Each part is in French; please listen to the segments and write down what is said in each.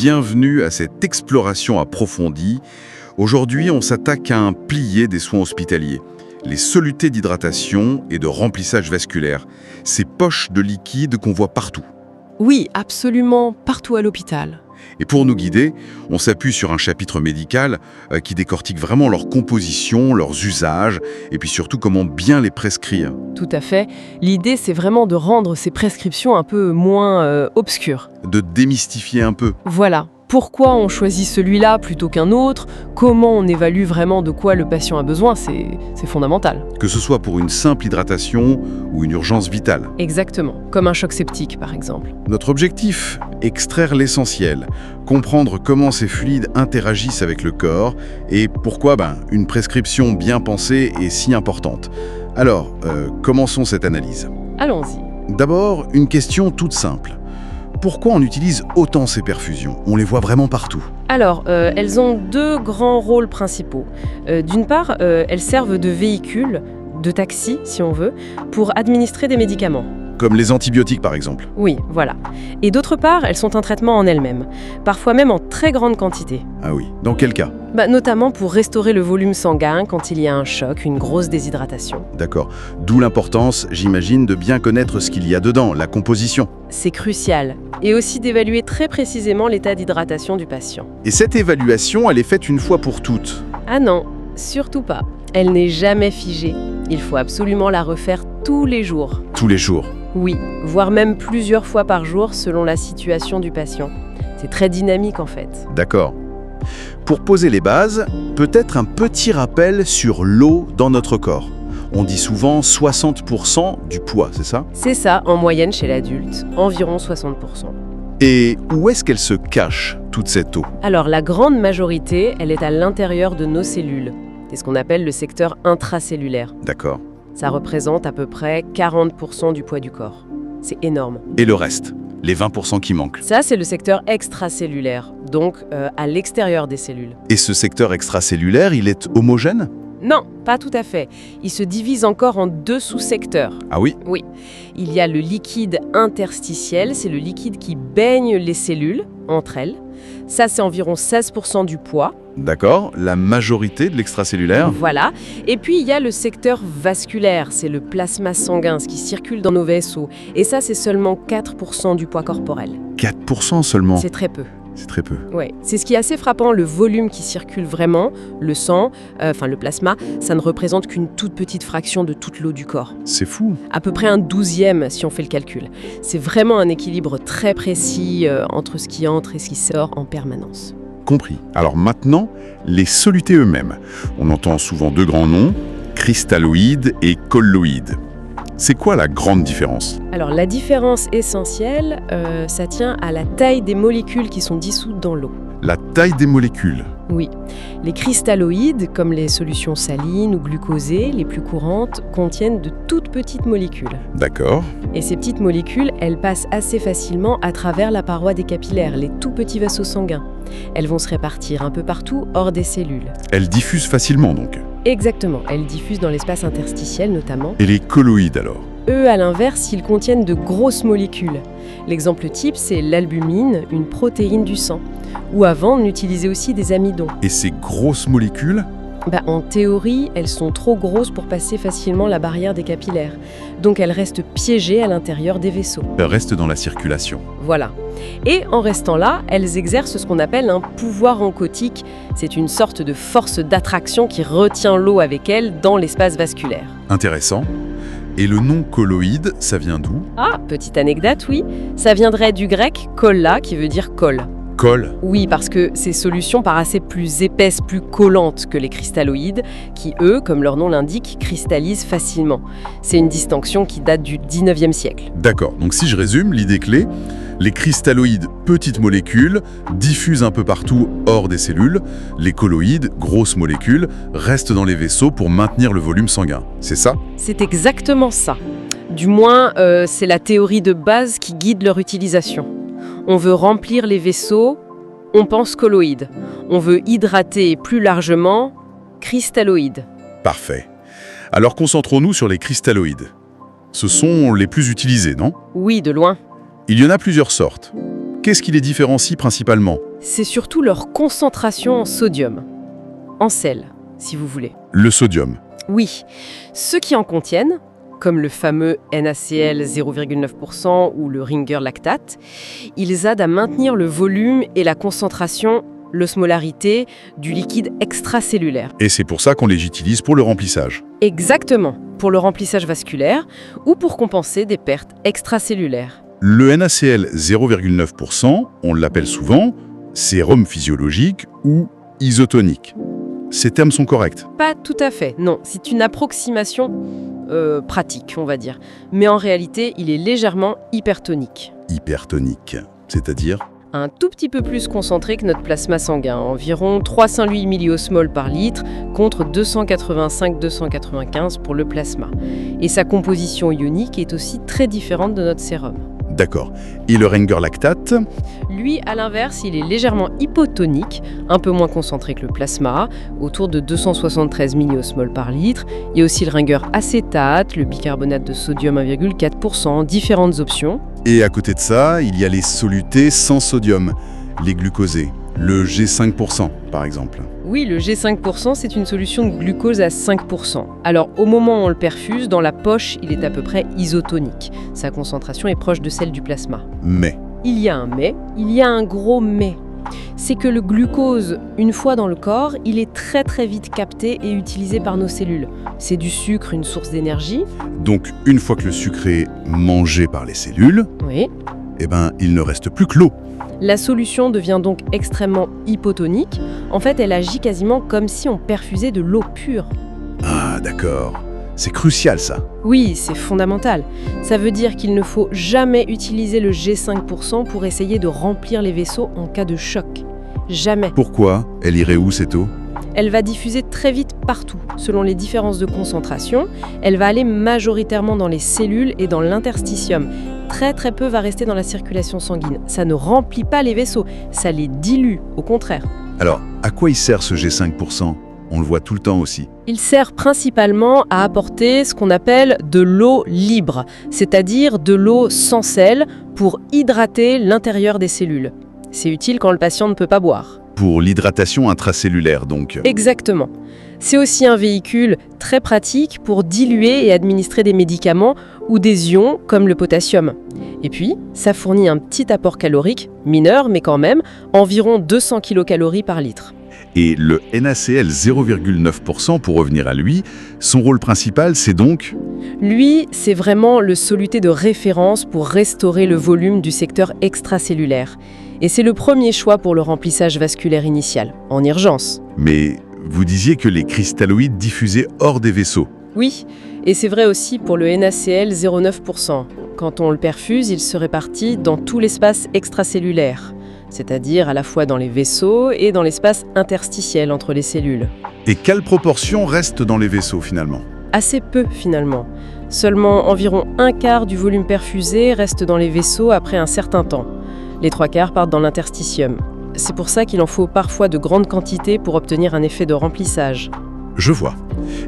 bienvenue à cette exploration approfondie. Aujourd'hui, on s'attaque à un pilier des soins hospitaliers, les solutés d'hydratation et de remplissage vasculaire, ces poches de liquide qu'on voit partout. Oui, absolument, partout à l'hôpital. Et pour nous guider, on s'appuie sur un chapitre médical qui décortique vraiment leur composition, leurs usages, et puis surtout comment bien les prescrire. Tout à fait. L'idée, c'est vraiment de rendre ces prescriptions un peu moins obscures. De démystifier un peu. Voilà. Pourquoi on choisit celui-là plutôt qu'un autre? Comment on évalue vraiment de quoi le patient a besoin? C'est fondamental. Que ce soit pour une simple hydratation ou une urgence vitale. Exactement. Comme un choc septique, par exemple. Notre objectif, extraire l'essentiel, comprendre comment ces fluides interagissent avec le corps et pourquoi une prescription bien pensée est si importante. Alors, commençons cette analyse. Allons-y. D'abord, une question toute simple. Pourquoi on utilise autant ces perfusions? On les voit vraiment partout. Alors, elles ont deux grands rôles principaux. D'une part, elles servent de véhicule, de taxi, si on veut, pour administrer des médicaments. Comme les antibiotiques, par exemple. Oui, voilà. Et d'autre part, elles sont un traitement en elles-mêmes, parfois même en très grande quantité. Ah oui, dans quel cas? Notamment pour restaurer le volume sanguin quand il y a un choc, une grosse déshydratation. D'accord. D'où l'importance, j'imagine, de bien connaître ce qu'il y a dedans, la composition. C'est crucial. Et aussi d'évaluer très précisément l'état d'hydratation du patient. Et cette évaluation, elle est faite une fois pour toutes? Ah non, surtout pas. Elle n'est jamais figée. Il faut absolument la refaire tous les jours. Tous les jours? Oui, voire même plusieurs fois par jour selon la situation du patient. C'est très dynamique en fait. D'accord. Pour poser les bases, peut-être un petit rappel sur l'eau dans notre corps. On dit souvent 60% du poids, c'est ça? C'est ça, en moyenne chez l'adulte, environ 60%. Et où est-ce qu'elle se cache, toute cette eau? Alors la grande majorité, elle est à l'intérieur de nos cellules. C'est ce qu'on appelle le secteur intracellulaire. D'accord. Ça représente à peu près 40% du poids du corps. C'est énorme. Et le reste? Les 20% qui manquent? Ça, c'est le secteur extracellulaire, donc à l'extérieur des cellules. Et ce secteur extracellulaire, il est homogène? Non, pas tout à fait. Il se divise encore en deux sous-secteurs. Ah oui? Oui. Il y a le liquide interstitiel, c'est le liquide qui baigne les cellules entre elles. Ça, c'est environ 16% du poids. D'accord. La majorité de l'extracellulaire? Voilà. Et puis, il y a le secteur vasculaire, c'est le plasma sanguin, ce qui circule dans nos vaisseaux. Et ça, c'est seulement 4% du poids corporel. 4% seulement? C'est très peu. C'est très peu. Ouais. C'est ce qui est assez frappant, le volume qui circule vraiment, le sang, le plasma, ça ne représente qu'une toute petite fraction de toute l'eau du corps. C'est fou. À peu près un 12e si on fait le calcul. C'est vraiment un équilibre très précis entre ce qui entre et ce qui sort en permanence. Compris. Alors maintenant, les solutés eux-mêmes. On entend souvent deux grands noms, cristalloïdes et colloïdes. C'est quoi la grande différence? Alors la différence essentielle, ça tient à la taille des molécules qui sont dissoutes dans l'eau. La taille des molécules. Oui. Les cristalloïdes, comme les solutions salines ou glucosées, les plus courantes, contiennent de toutes petites molécules. D'accord. Et ces petites molécules, elles passent assez facilement à travers la paroi des capillaires, les tout petits vaisseaux sanguins. Elles vont se répartir un peu partout hors des cellules. Elles diffusent facilement donc. Exactement, elles diffusent dans l'espace interstitiel notamment. Et les colloïdes alors? Eux, à l'inverse, ils contiennent de grosses molécules. L'exemple type, c'est l'albumine, une protéine du sang. Ou avant, on utilisait aussi des amidons. Et ces grosses molécules? En théorie, elles sont trop grosses pour passer facilement la barrière des capillaires. Donc elles restent piégées à l'intérieur des vaisseaux. Elles restent dans la circulation. Voilà. Et en restant là, elles exercent ce qu'on appelle un pouvoir oncotique. C'est une sorte de force d'attraction qui retient l'eau avec elle dans l'espace vasculaire. Intéressant. Et le nom colloïde, ça vient d'où? Ah, petite anecdote, oui. Ça viendrait du grec kolla, qui veut dire colle. Colle? Oui, parce que ces solutions paraissaient plus épaisses, plus collantes que les cristalloïdes, qui, eux, comme leur nom l'indique, cristallisent facilement. C'est une distinction qui date du 19e siècle. D'accord, donc si je résume, l'idée clé, les cristalloïdes, petites molécules, diffusent un peu partout hors des cellules. Les colloïdes, grosses molécules, restent dans les vaisseaux pour maintenir le volume sanguin. C'est ça? C'est exactement ça. Du moins, c'est la théorie de base qui guide leur utilisation. On veut remplir les vaisseaux, on pense colloïdes. On veut hydrater plus largement, cristalloïdes. Parfait. Alors concentrons-nous sur les cristalloïdes. Ce sont les plus utilisés, non? Oui, de loin. Il y en a plusieurs sortes. Qu'est-ce qui les différencie principalement? c'est surtout leur concentration en sodium. En sel, si vous voulez. Le sodium. Oui, ceux qui en contiennent, comme le fameux NaCl 0,9% ou le Ringer lactate, ils aident à maintenir le volume et la concentration, l'osmolarité, du liquide extracellulaire. Et c'est pour ça qu'on les utilise pour le remplissage. Exactement, pour le remplissage vasculaire ou pour compenser des pertes extracellulaires. Le NaCl 0,9%, on l'appelle souvent sérum physiologique ou isotonique. Ces termes sont corrects. Pas tout à fait, non, c'est une approximation pratique, on va dire. Mais en réalité, il est légèrement hypertonique. Hypertonique, c'est-à-dire Un tout petit peu plus concentré que notre plasma sanguin, environ 308 milliosmoles par litre contre 285-295 pour le plasma. Et sa composition ionique est aussi très différente de notre sérum. D'accord. Et le Ringer lactate? Lui, à l'inverse, il est légèrement hypotonique, un peu moins concentré que le plasma, autour de 273 milliosmoles par litre. Il y a aussi le Ringer acétate, le bicarbonate de sodium 1,4%, différentes options. Et à côté de ça, il y a les solutés sans sodium, les glucosés, le G5% par exemple. Oui, le G5%, c'est une solution de glucose à 5%. Alors, au moment où on le perfuse, dans la poche, il est à peu près isotonique. Sa concentration est proche de celle du plasma. Mais, Il y a un mais, il y a un gros mais. C'est que le glucose, une fois dans le corps, il est très très vite capté et utilisé par nos cellules. C'est du sucre, une source d'énergie. donc une fois que le sucre est mangé par les cellules, Oui. il ne reste plus que l'eau. La solution devient donc extrêmement hypotonique. En fait, elle agit quasiment comme si on perfusait de l'eau pure. Ah d'accord, c'est crucial ça. Oui, c'est fondamental. Ça veut dire qu'il ne faut jamais utiliser le G5% pour essayer de remplir les vaisseaux en cas de choc. Jamais. Pourquoi? Elle irait où cette eau? Elle va diffuser très vite partout, selon les différences de concentration. Elle va aller majoritairement dans les cellules et dans l'interstitium. Très très peu va rester dans la circulation sanguine. Ça ne remplit pas les vaisseaux, ça les dilue, au contraire. Alors, à quoi il sert ce G5%? On le voit tout le temps aussi. Il sert principalement à apporter ce qu'on appelle de l'eau libre, c'est-à-dire de l'eau sans sel pour hydrater l'intérieur des cellules. C'est utile quand le patient ne peut pas boire. Pour l'hydratation intracellulaire donc. Exactement. C'est aussi un véhicule très pratique pour diluer et administrer des médicaments ou des ions comme le potassium. Et puis, ça fournit un petit apport calorique, mineur mais quand même, environ 200 kilocalories par litre. Et le NaCl 0,9%, pour revenir à lui, son rôle principal c'est donc... Lui, c'est vraiment le soluté de référence pour restaurer le volume du secteur extracellulaire. Et c'est le premier choix pour le remplissage vasculaire initial, en urgence. Mais vous disiez que les cristalloïdes diffusaient hors des vaisseaux. Oui, et c'est vrai aussi pour le NaCl 0,9%. Quand on le perfuse, il se répartit dans tout l'espace extracellulaire, c'est-à-dire à la fois dans les vaisseaux et dans l'espace interstitiel entre les cellules. Et quelle proportion reste dans les vaisseaux finalement? Assez peu finalement. Seulement environ un quart du volume perfusé reste dans les vaisseaux après un certain temps. Les trois quarts partent dans l'interstitium. C'est pour ça qu'il en faut parfois de grandes quantités pour obtenir un effet de remplissage. Je vois.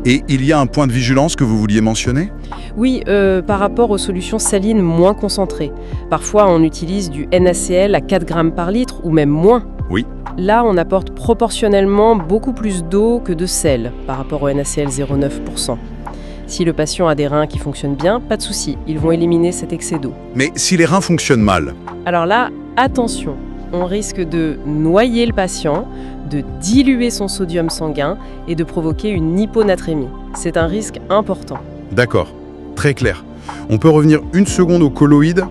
Et il y a un point de vigilance que vous vouliez mentionner? Oui, par rapport aux solutions salines moins concentrées. Parfois, on utilise du NaCl à 4 grammes par litre ou même moins. Oui. Là, on apporte proportionnellement beaucoup plus d'eau que de sel par rapport au NaCl 0,9%. Si le patient a des reins qui fonctionnent bien, pas de souci, ils vont éliminer cet excès d'eau. Mais si les reins fonctionnent mal? Alors là, attention, on risque de noyer le patient, de diluer son sodium sanguin et de provoquer une hyponatrémie. C'est un risque important. D'accord, très clair. On peut revenir une seconde aux colloïdes?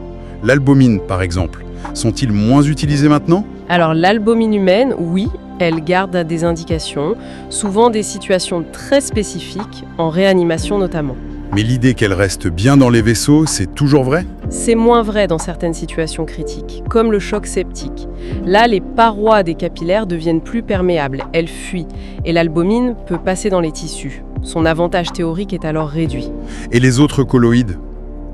L'albumine, par exemple. Sont-ils moins utilisés maintenant? Alors l'albumine humaine, oui, elle garde des indications, souvent des situations très spécifiques, en réanimation notamment. Mais l'idée qu'elle reste bien dans les vaisseaux, c'est toujours vrai? C'est moins vrai dans certaines situations critiques, comme le choc septique. Là, les parois des capillaires deviennent plus perméables, elles fuient, et l'albumine peut passer dans les tissus. Son avantage théorique est alors réduit. Et les autres colloïdes?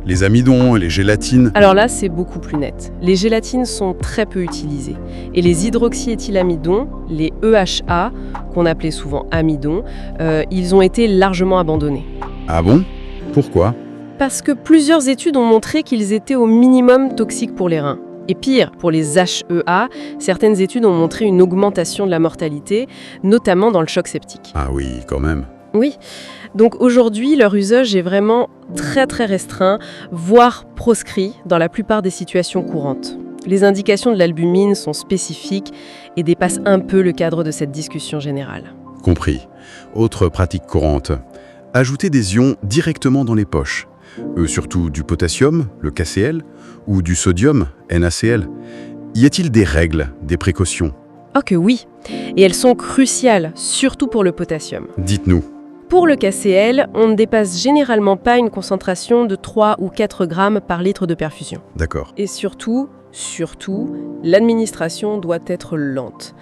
Les amidons, les gélatines? Alors là, c'est beaucoup plus net. Les gélatines sont très peu utilisées. Et les hydroxyéthylamidons, les EHA, qu'on appelait souvent amidons, ils ont été largement abandonnés. Ah bon? Pourquoi? Parce que plusieurs études ont montré qu'ils étaient au minimum toxiques pour les reins. Et pire, pour les HEA, certaines études ont montré une augmentation de la mortalité, notamment dans le choc septique. Ah oui, quand même. Oui, donc aujourd'hui, leur usage est vraiment très très restreint, voire proscrit dans la plupart des situations courantes. Les indications de l'albumine sont spécifiques et dépassent un peu le cadre de cette discussion générale. Compris. Autre pratique courante. Ajouter des ions directement dans les poches. Surtout du potassium, le KCl, ou du sodium, NaCl. Y a-t-il des règles, des précautions? Oh que oui, et elles sont cruciales, surtout pour le potassium. Dites-nous. Pour le KCl, on ne dépasse généralement pas une concentration de 3 ou 4 grammes par litre de perfusion. D'accord. Et surtout, l'administration doit être lente.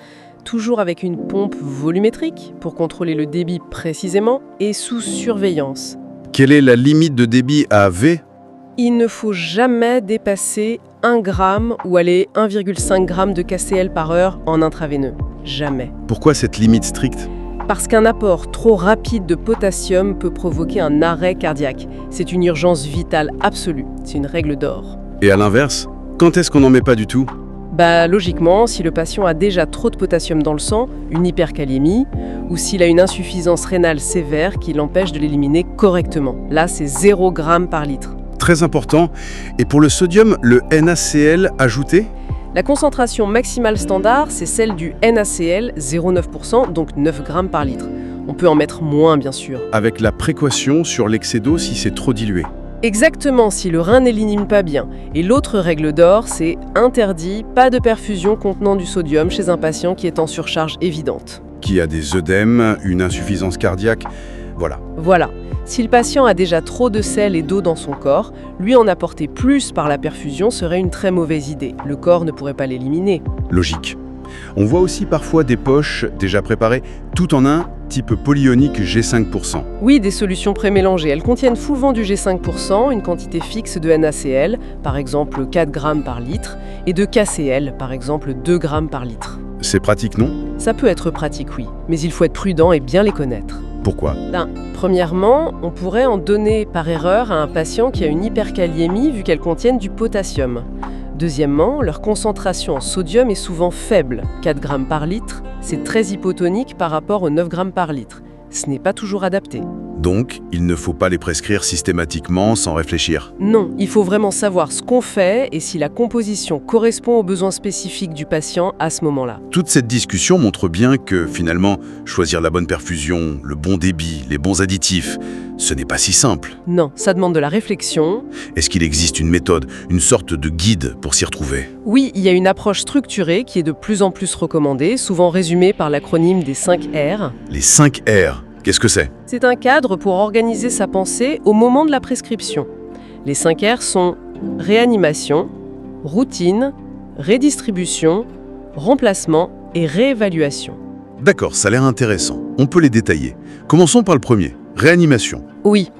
Toujours avec une pompe volumétrique pour contrôler le débit précisément et sous surveillance. Quelle est la limite de débit à V? Il ne faut jamais dépasser 1 gramme ou aller 1,5 g de KCl par heure en intraveineux. Jamais. Pourquoi cette limite stricte? Parce qu'un apport trop rapide de potassium peut provoquer un arrêt cardiaque. C'est une urgence vitale absolue. C'est une règle d'or. Et à l'inverse, quand est-ce qu'on n'en met pas du tout? Logiquement, si le patient a déjà trop de potassium dans le sang, une hyperkaliémie, ou s'il a une insuffisance rénale sévère qui l'empêche de l'éliminer correctement. Là, c'est 0 g par litre. Très important. Et pour le sodium, le NaCl ajouté? La concentration maximale standard, c'est celle du NaCl, 0,9%, donc 9 g par litre. On peut en mettre moins, bien sûr. Avec la précaution sur l'excès d'eau si c'est trop dilué. Exactement, si le rein n'élimine pas bien. Et l'autre règle d'or, c'est interdit, pas de perfusion contenant du sodium chez un patient qui est en surcharge évidente. Qui a des œdèmes, une insuffisance cardiaque, voilà. Voilà. Si le patient a déjà trop de sel et d'eau dans son corps, lui en apporter plus par la perfusion serait une très mauvaise idée. Le corps ne pourrait pas l'éliminer. Logique. On voit aussi parfois des poches déjà préparées, tout en un, type polyonique G5%. Oui, des solutions prémélangées. Elles contiennent souvent du G5%, une quantité fixe de NaCl, par exemple 4 g par litre, et de KCl, par exemple 2 g par litre. C'est pratique, non? Ça peut être pratique, oui, mais il faut être prudent et bien les connaître. Pourquoi? Premièrement, on pourrait en donner par erreur à un patient qui a une hyperkaliémie vu qu'elles contiennent du potassium. Deuxièmement, leur concentration en sodium est souvent faible, 4 g par litre, c'est très hypotonique par rapport aux 9 g par litre. Ce n'est pas toujours adapté. Donc, il ne faut pas les prescrire systématiquement sans réfléchir. Non, il faut vraiment savoir ce qu'on fait et si la composition correspond aux besoins spécifiques du patient à ce moment-là. Toute cette discussion montre bien que, finalement, choisir la bonne perfusion, le bon débit, les bons additifs, ce n'est pas si simple. Non, ça demande de la réflexion. Est-ce qu'il existe une méthode, une sorte de guide pour s'y retrouver? Oui, il y a une approche structurée qui est de plus en plus recommandée, souvent résumée par l'acronyme des 5 R. Les 5 R, qu'est-ce que c'est? C'est un cadre pour organiser sa pensée au moment de la prescription. Les 5 R sont réanimation, routine, redistribution, remplacement et réévaluation. D'accord, ça a l'air intéressant. On peut les détailler. Commençons par le premier, réanimation. Oui.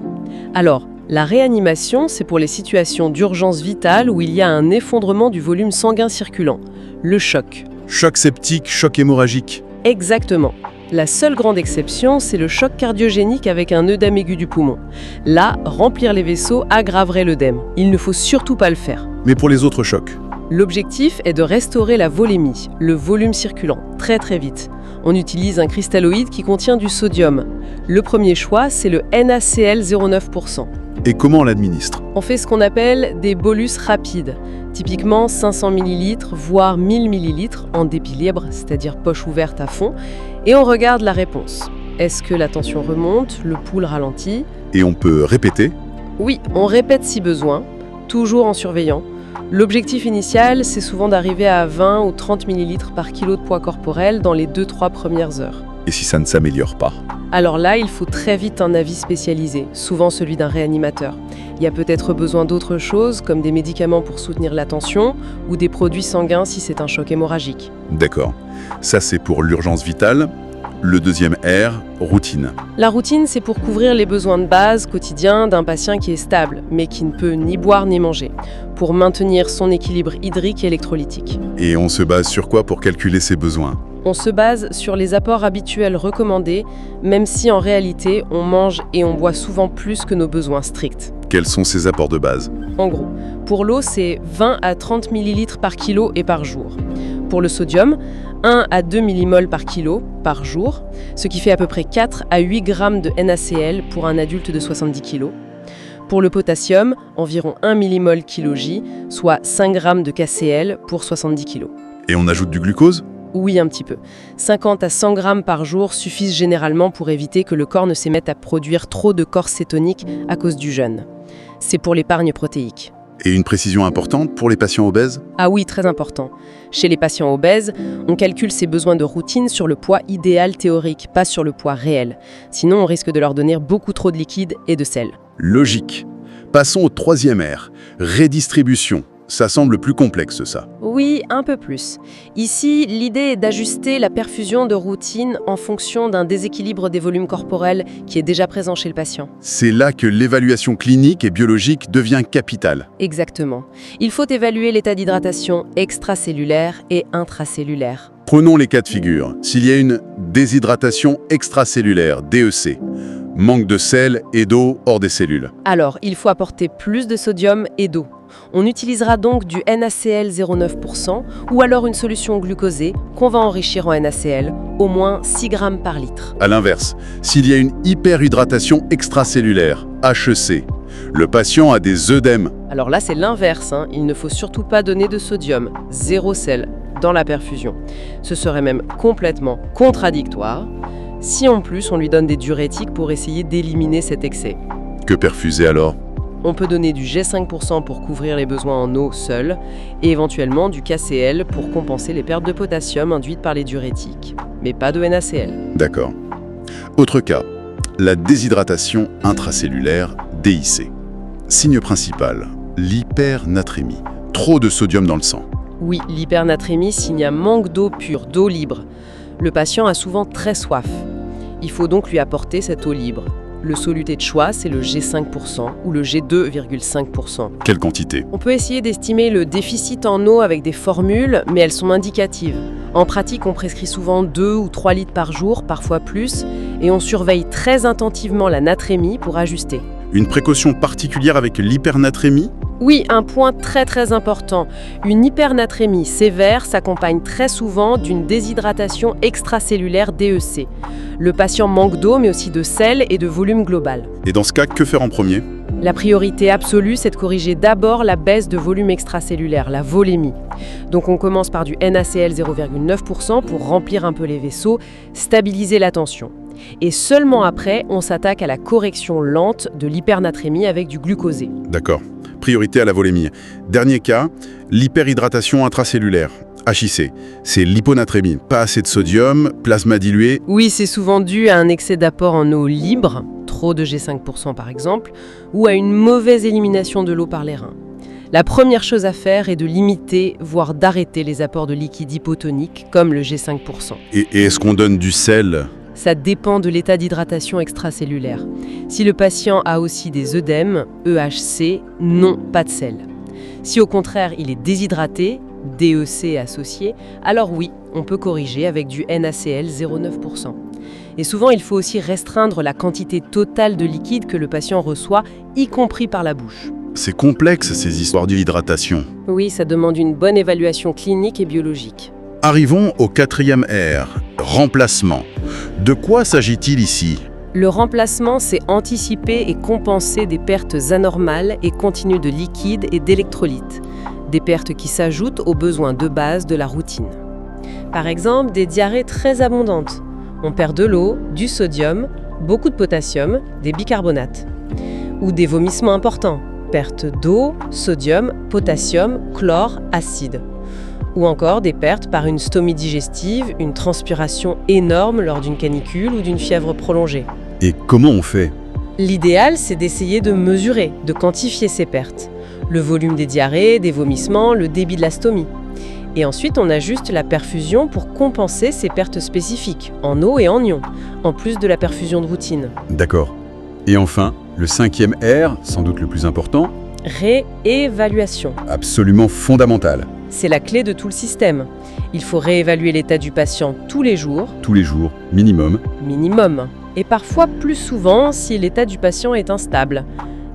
Alors, la réanimation, c'est pour les situations d'urgence vitale où il y a un effondrement du volume sanguin circulant, le choc. Choc septique, choc hémorragique. Exactement. La seule grande exception, c'est le choc cardiogénique avec un œdème aigu du poumon. Là, remplir les vaisseaux aggraverait l'œdème. Il ne faut surtout pas le faire. Mais pour les autres chocs? L'objectif est de restaurer la volémie, le volume circulant, très très vite. On utilise un cristalloïde qui contient du sodium. Le premier choix, c'est le NaCl 0,9%. Et comment on l'administre? On fait ce qu'on appelle des bolus rapides, typiquement 500 ml, voire 1000 ml en dépit libre, c'est-à-dire poche ouverte à fond, et on regarde la réponse. Est-ce que la tension remonte, le pouls ralentit? Et on peut répéter? Oui, on répète si besoin, toujours en surveillant. L'objectif initial, c'est souvent d'arriver à 20 ou 30 ml par kilo de poids corporel dans les 2-3 premières heures. Et si ça ne s'améliore pas? Alors là, il faut très vite un avis spécialisé, souvent celui d'un réanimateur. Il y a peut-être besoin d'autre chose, comme des médicaments pour soutenir la tension ou des produits sanguins si c'est un choc hémorragique. D'accord. Ça, c'est pour l'urgence vitale. Le deuxième R, routine. La routine, c'est pour couvrir les besoins de base quotidiens d'un patient qui est stable, mais qui ne peut ni boire ni manger, pour maintenir son équilibre hydrique et électrolytique. Et on se base sur quoi pour calculer ses besoins? On se base sur les apports habituels recommandés, même si en réalité, on mange et on boit souvent plus que nos besoins stricts. Quels sont ses apports de base? En gros, pour l'eau, c'est 20 à 30 ml par kilo et par jour. Pour le sodium, 1 à 2 mmol par kilo par jour, ce qui fait à peu près 4 à 8 grammes de NaCl pour un adulte de 70 kg. Pour le potassium, environ 1 mmol kg, soit 5 grammes de KCl pour 70 kg. Et on ajoute du glucose? Oui, un petit peu. 50 à 100 grammes par jour suffisent généralement pour éviter que le corps ne se mette à produire trop de corps cétonique à cause du jeûne. C'est pour l'épargne protéique. Et une précision importante pour les patients obèses? Ah oui, très important. Chez les patients obèses, on calcule ses besoins de routine sur le poids idéal théorique, pas sur le poids réel. Sinon, on risque de leur donner beaucoup trop de liquide et de sel. Logique. Passons au troisième R, redistribution. Ça semble plus complexe, ça. Oui, un peu plus. Ici, l'idée est d'ajuster la perfusion de routine en fonction d'un déséquilibre des volumes corporels qui est déjà présent chez le patient. C'est là que l'évaluation clinique et biologique devient capitale. Exactement. Il faut évaluer l'état d'hydratation extracellulaire et intracellulaire. Prenons les cas de figure. S'il y a une déshydratation extracellulaire, DEC, manque de sel et d'eau hors des cellules. Alors, il faut apporter plus de sodium et d'eau. On utilisera donc du NaCl 0,9% ou alors une solution glucosée qu'on va enrichir en NaCl, au moins 6 grammes par litre. A l'inverse, s'il y a une hyperhydratation extracellulaire, HEC, le patient a des œdèmes. Alors là, c'est l'inverse, hein. Il ne faut surtout pas donner de sodium, 0 sel, dans la perfusion. Ce serait même complètement contradictoire si en plus on lui donne des diurétiques pour essayer d'éliminer cet excès. Que perfuser alors? On peut donner du G5% pour couvrir les besoins en eau seule et éventuellement du KCl pour compenser les pertes de potassium induites par les diurétiques, mais pas de NaCl. D'accord. Autre cas, la déshydratation intracellulaire, DIC. Signe principal, l'hypernatrémie. Trop de sodium dans le sang. Oui, l'hypernatrémie signe un manque d'eau pure, d'eau libre. Le patient a souvent très soif. Il faut donc lui apporter cette eau libre. Le soluté de choix, c'est le G5% ou le G2,5%. Quelle quantité? On peut essayer d'estimer le déficit en eau avec des formules, mais elles sont indicatives. En pratique, on prescrit souvent 2 ou 3 litres par jour, parfois plus, et on surveille très attentivement la natrémie pour ajuster. Une précaution particulière avec l'hypernatrémie? Oui, un point très important. Une hypernatrémie sévère s'accompagne très souvent d'une déshydratation extracellulaire DEC. Le patient manque d'eau, mais aussi de sel et de volume global. Et dans ce cas, que faire en premier? La priorité absolue, c'est de corriger d'abord la baisse de volume extracellulaire, la volémie. Donc on commence par du NaCl 0,9% pour remplir un peu les vaisseaux, stabiliser la tension. Et seulement après, on s'attaque à la correction lente de l'hypernatrémie avec du glucosé. D'accord. Priorité à la volémie. Dernier cas, l'hyperhydratation intracellulaire, HIC. C'est l'hyponatrémie. Pas assez de sodium, plasma dilué. Oui, c'est souvent dû à un excès d'apport en eau libre, trop de G5% par exemple, ou à une mauvaise élimination de l'eau par les reins. La première chose à faire est de limiter, voire d'arrêter les apports de liquide hypotonique, comme le G5%. Et est-ce qu'on donne du sel? Ça dépend de l'état d'hydratation extracellulaire. Si le patient a aussi des œdèmes, EHC, non, pas de sel. Si au contraire il est déshydraté, DEC associé, alors oui, on peut corriger avec du NaCl 0,9%. Et souvent, il faut aussi restreindre la quantité totale de liquide que le patient reçoit, y compris par la bouche. C'est complexe, ces histoires d'hydratation. Oui, ça demande une bonne évaluation clinique et biologique. Arrivons au quatrième R, remplacement. De quoi s'agit-il ici? Le remplacement, c'est anticiper et compenser des pertes anormales et continues de liquide et d'électrolytes, des pertes qui s'ajoutent aux besoins de base de la routine. Par exemple, des diarrhées très abondantes. On perd de l'eau, du sodium, beaucoup de potassium, des bicarbonates. Ou des vomissements importants, perte d'eau, sodium, potassium, chlore, acide. Ou encore des pertes par une stomie digestive, une transpiration énorme lors d'une canicule ou d'une fièvre prolongée. Et comment on fait? L'idéal, c'est d'essayer de mesurer, de quantifier ces pertes. Le volume des diarrhées, des vomissements, le débit de la stomie. Et ensuite, on ajuste la perfusion pour compenser ces pertes spécifiques, en eau et en ions, en plus de la perfusion de routine. D'accord. Et enfin, le cinquième R, sans doute le plus important. Réévaluation. Absolument fondamental. C'est la clé de tout le système. Il faut réévaluer l'état du patient tous les jours. Tous les jours, minimum. Minimum. Et parfois plus souvent si l'état du patient est instable.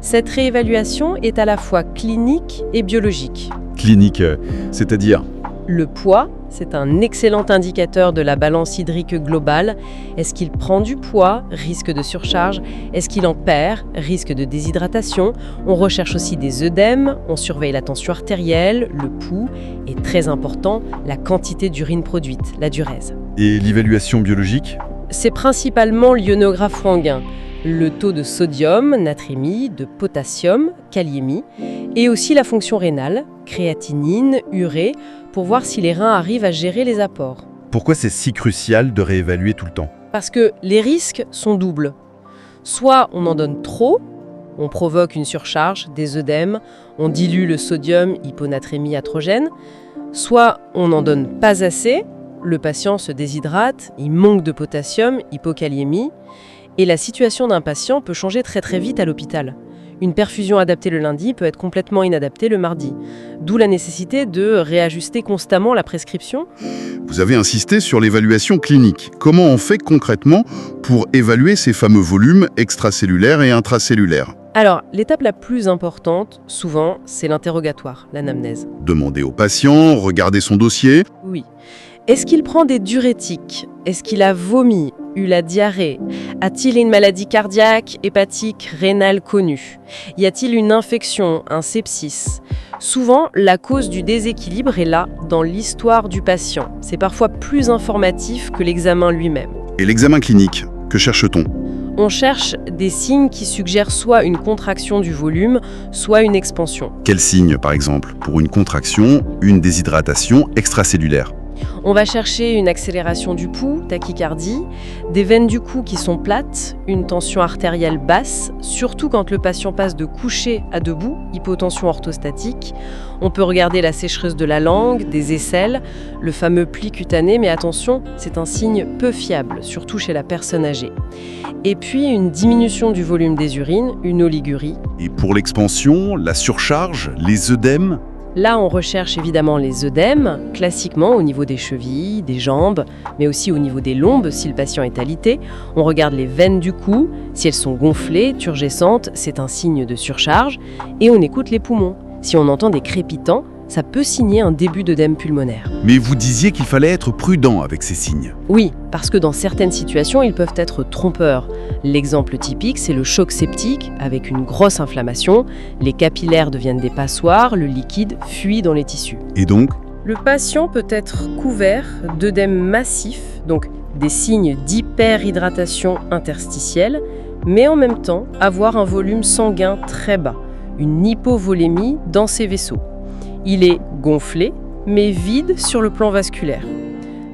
Cette réévaluation est à la fois clinique et biologique. Clinique, c'est-à-dire? Le poids, c'est un excellent indicateur de la balance hydrique globale. Est-ce qu'il prend du poids? Risque de surcharge. Est-ce qu'il en perd? Risque de déshydratation. On recherche aussi des œdèmes, on surveille la tension artérielle, le pouls et, très important, la quantité d'urine produite, la diurèse. Et l'évaluation biologique? C'est principalement l'ionographe sanguin, le taux de sodium, natrémie, de potassium, kaliémie, et aussi la fonction rénale, créatinine, urée, pour voir si les reins arrivent à gérer les apports. Pourquoi c'est si crucial de réévaluer tout le temps? Parce que les risques sont doubles. Soit on en donne trop, on provoque une surcharge, des œdèmes, on dilue le sodium, hyponatrémie iatrogène, soit on n'en donne pas assez, le patient se déshydrate, il manque de potassium, hypokaliémie, et la situation d'un patient peut changer très très vite à l'hôpital. Une perfusion adaptée le lundi peut être complètement inadaptée le mardi. D'où la nécessité de réajuster constamment la prescription. Vous avez insisté sur l'évaluation clinique. Comment on fait concrètement pour évaluer ces fameux volumes extracellulaires et intracellulaires? Alors, l'étape la plus importante, souvent, c'est l'interrogatoire, l'anamnèse. Demander au patient, regarder son dossier. Oui. Est-ce qu'il prend des diurétiques? Est-ce qu'il a vomi? Eu la diarrhée? A-t-il une maladie cardiaque, hépatique, rénale connue? Y a-t-il une infection, un sepsis? Souvent, la cause du déséquilibre est là, dans l'histoire du patient. C'est parfois plus informatif que l'examen lui-même. Et l'examen clinique, que cherche-t-on? On cherche des signes qui suggèrent soit une contraction du volume, soit une expansion. Quels signes, par exemple, pour une contraction, une déshydratation extracellulaire? On va chercher une accélération du pouls, tachycardie, des veines du cou qui sont plates, une tension artérielle basse, surtout quand le patient passe de couché à debout, hypotension orthostatique. On peut regarder la sécheresse de la langue, des aisselles, le fameux pli cutané, mais attention, c'est un signe peu fiable, surtout chez la personne âgée. Et puis une diminution du volume des urines, une oligurie. Et pour l'expansion, la surcharge, les œdèmes? Là, on recherche évidemment les œdèmes, classiquement au niveau des chevilles, des jambes, mais aussi au niveau des lombes si le patient est alité. On regarde les veines du cou, si elles sont gonflées, turgescentes, c'est un signe de surcharge. Et on écoute les poumons. Si on entend des crépitants, ça peut signer un début d'œdème pulmonaire. Mais vous disiez qu'il fallait être prudent avec ces signes. Oui, parce que dans certaines situations, ils peuvent être trompeurs. L'exemple typique, c'est le choc septique avec une grosse inflammation. Les capillaires deviennent des passoires, le liquide fuit dans les tissus. Et donc? Le patient peut être couvert d'œdème massif, donc des signes d'hyperhydratation interstitielle, mais en même temps avoir un volume sanguin très bas, une hypovolémie dans ses vaisseaux. Il est gonflé, mais vide sur le plan vasculaire.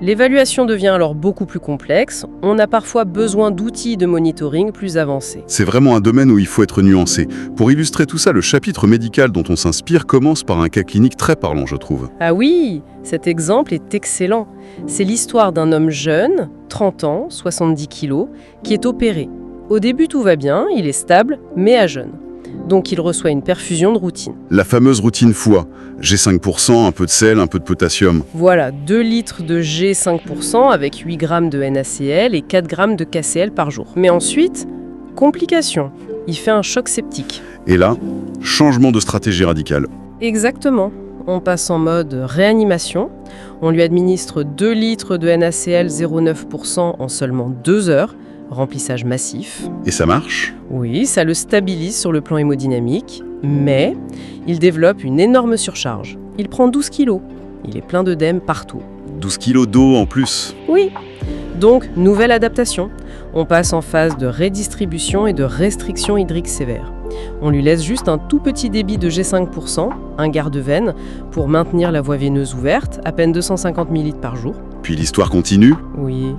L'évaluation devient alors beaucoup plus complexe. On a parfois besoin d'outils de monitoring plus avancés. C'est vraiment un domaine où il faut être nuancé. Pour illustrer tout ça, le chapitre médical dont on s'inspire commence par un cas clinique très parlant, je trouve. Ah oui, cet exemple est excellent. C'est l'histoire d'un homme jeune, 30 ans, 70 kilos, qui est opéré. Au début, tout va bien, il est stable, mais à jeûne. Donc il reçoit une perfusion de routine. La fameuse routine foie. G5%, un peu de sel, un peu de potassium. Voilà, 2 litres de G5% avec 8 grammes de NaCl et 4 grammes de KCl par jour. Mais ensuite, complication. Il fait un choc septique. Et là, changement de stratégie radicale. Exactement. On passe en mode réanimation. On lui administre 2 litres de NaCl 0,9% en seulement 2 heures. Remplissage massif. Et ça marche? Oui, ça le stabilise sur le plan hémodynamique, mais il développe une énorme surcharge. Il prend 12 kilos. Il est plein d'œdème partout. 12 kilos d'eau en plus. Oui. Donc, nouvelle adaptation. On passe en phase de redistribution et de restriction hydrique sévère. On lui laisse juste un tout petit débit de G5%, un garde-veine, pour maintenir la voie veineuse ouverte, à peine 250 ml par jour. Puis l'histoire continue. Oui,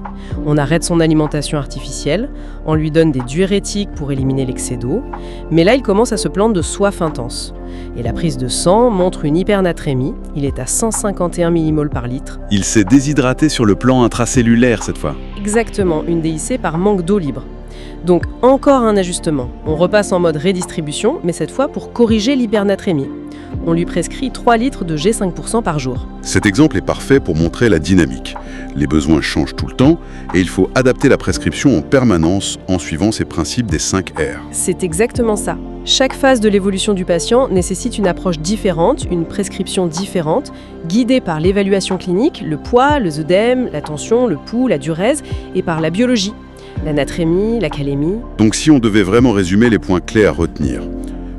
on arrête son alimentation artificielle, on lui donne des diurétiques pour éliminer l'excès d'eau, mais là il commence à se plaindre de soif intense. Et la prise de sang montre une hypernatrémie, il est à 151 mmol par litre. Il s'est déshydraté sur le plan intracellulaire cette fois. Exactement, une DIC par manque d'eau libre. Donc encore un ajustement. On repasse en mode redistribution, mais cette fois pour corriger l'hypernatrémie. On lui prescrit 3 litres de G5% par jour. Cet exemple est parfait pour montrer la dynamique. Les besoins changent tout le temps et il faut adapter la prescription en permanence en suivant ces principes des 5 R. C'est exactement ça. Chaque phase de l'évolution du patient nécessite une approche différente, une prescription différente, guidée par l'évaluation clinique, le poids, le œdème, la tension, le pouls, la diurèse, et par la biologie, la natrémie, la calémie. Donc si on devait vraiment résumer les points clés à retenir,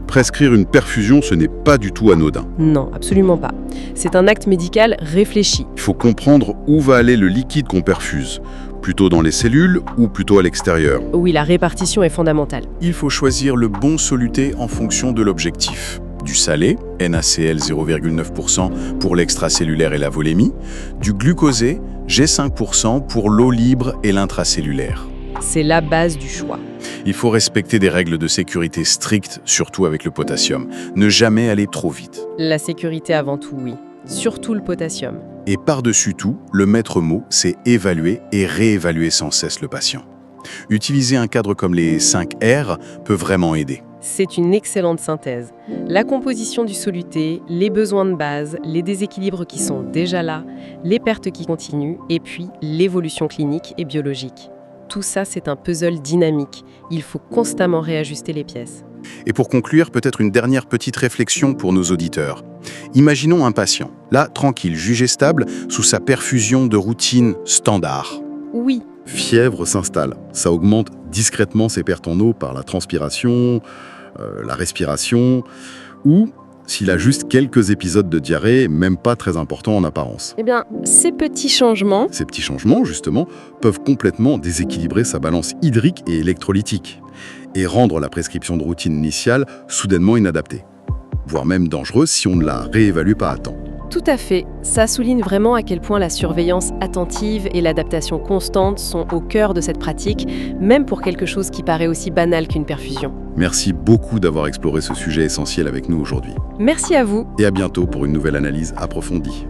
prescrire une perfusion, ce n'est pas du tout anodin. Non, absolument pas. C'est un acte médical réfléchi. Il faut comprendre où va aller le liquide qu'on perfuse, plutôt dans les cellules ou plutôt à l'extérieur. Oui, la répartition est fondamentale. Il faut choisir le bon soluté en fonction de l'objectif. Du salé, NaCl 0,9% pour l'extracellulaire et la volémie, du glucosé, G5% pour l'eau libre et l'intracellulaire. C'est la base du choix. Il faut respecter des règles de sécurité strictes, surtout avec le potassium. Ne jamais aller trop vite. La sécurité avant tout, oui. Surtout le potassium. Et par-dessus tout, le maître mot, c'est évaluer et réévaluer sans cesse le patient. Utiliser un cadre comme les 5 R peut vraiment aider. C'est une excellente synthèse. La composition du soluté, les besoins de base, les déséquilibres qui sont déjà là, les pertes qui continuent, et puis l'évolution clinique et biologique. Tout ça, c'est un puzzle dynamique. Il faut constamment réajuster les pièces. Et pour conclure, peut-être une dernière petite réflexion pour nos auditeurs. Imaginons un patient, là, tranquille, jugé stable, sous sa perfusion de routine standard. Oui, Fièvre s'installe. Ça augmente discrètement ses pertes en eau par la transpiration, la respiration, ou s'il a juste quelques épisodes de diarrhée, même pas très importants en apparence. eh bien, ces petits changements, Ces petits changements, justement, peuvent complètement déséquilibrer sa balance hydrique et électrolytique, et rendre la prescription de routine initiale soudainement inadaptée, voire même dangereuse si on ne la réévalue pas à temps. tout à fait. Ça souligne vraiment à quel point la surveillance attentive et l'adaptation constante sont au cœur de cette pratique, même pour quelque chose qui paraît aussi banal qu'une perfusion. Merci beaucoup d'avoir exploré ce sujet essentiel avec nous aujourd'hui. Merci à vous. Et à bientôt pour une nouvelle analyse approfondie.